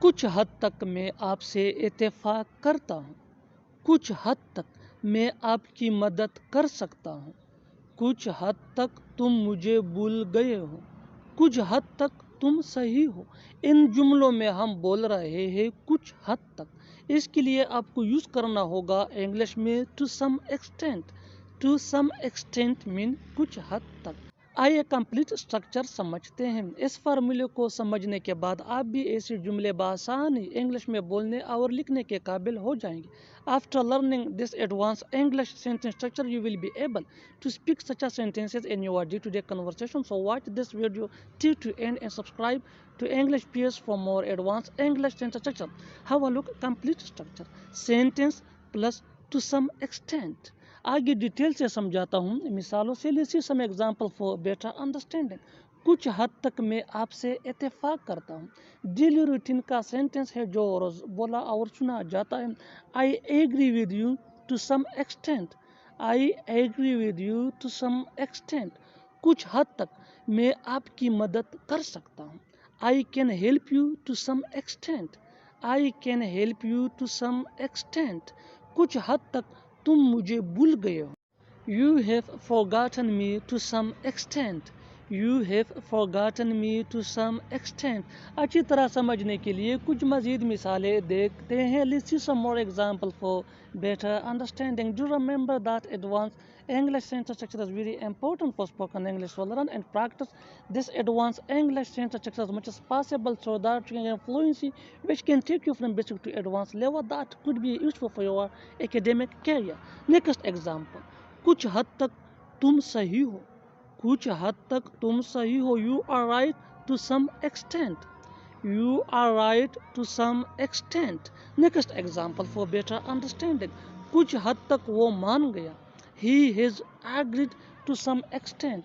कुछ हद तक मैं आपसे इत्तेफाक करता हूँ। कुछ हद तक मैं आपकी मदद कर सकता हूँ। कुछ हद तक तुम मुझे भूल गए हो। कुछ हद तक तुम सही हो। इन जुमलों में हम बोल रहे हैं कुछ हद तक। इसके लिए आपको यूज़ करना होगा इंग्लिश में to some extent. To some extent mean कुछ हद तक। आइए कंप्लीट स्ट्रक्चर समझते हैं। इस फार्मूले को समझने के बाद आप भी ऐसे जुमले बआसानी इंग्लिश में बोलने और लिखने के काबिल हो जाएंगे। After learning this advanced English sentence structure, you will be able to speak such a sentences in your day-to-day conversation. So watch this video till to end and subscribe to English Peers for more advanced English sentence structure. Have a look complete structure. Sentence plus to some extent. आगे detail से समझाता हूँ मिसालों से। Let's some example for better understanding. कुछ हद तक मैं आपसे इत्तेफाक करता हूँ। डेली रूटीन का सेंटेंस है जो रोज बोला और सुना जाता है। I agree with you to some extent. I agree with you to some extent. कुछ हद तक मैं आपकी मदद कर सकता हूँ। I can help you to some extent. I can help you to some extent. कुछ हद तक तुम मुझे भूल गए हो। You have forgotten me to some extent. You have forgotten me to some extent. अच्छी तरह समझने के लिए कुछ मज़ीद मिसालें देखते हैं. Let's see some more example for better understanding. Do remember that advanced English sentence structure is very important for spoken English. So learn and practice this advanced English sentence structure as much as possible so that you can get fluency which can take you from basic to advanced level that could be useful for your academic career. Next example. कुछ हद तक तुम सही हो। कुछ हद तक तुम सही हो। You are right to some extent. You are right to some extent. Next example for better understanding. कुछ हद तक वो मान गया। He has agreed to some extent.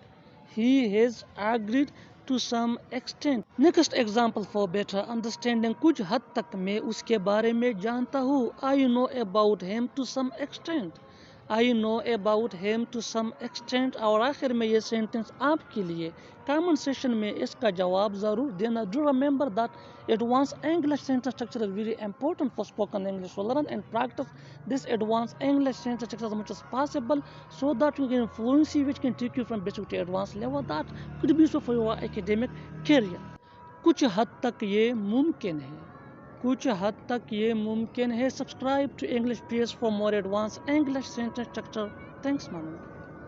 He has agreed to some extent. Next example for better understanding. कुछ हद तक मैं उसके बारे में जानता हूँ। I know about him to some extent. I know about him to some extent. और आखिर में ये सेंटेंस आपके लिए कमेंट सेक्शन में इसका जवाब ज़रूर देना। Do remember that advance English sentence structure is very important for spoken English. So learn and practice this advance English sentence structure as much as possible so that you can fluency which can take you from basic to advanced level that could be useful for your academic career. कुछ हद तक ये मुमकिन है। कुछ हद तक ये मुमकिन है। Subscribe to English page for more advance English sentence structure. Thanks मानो।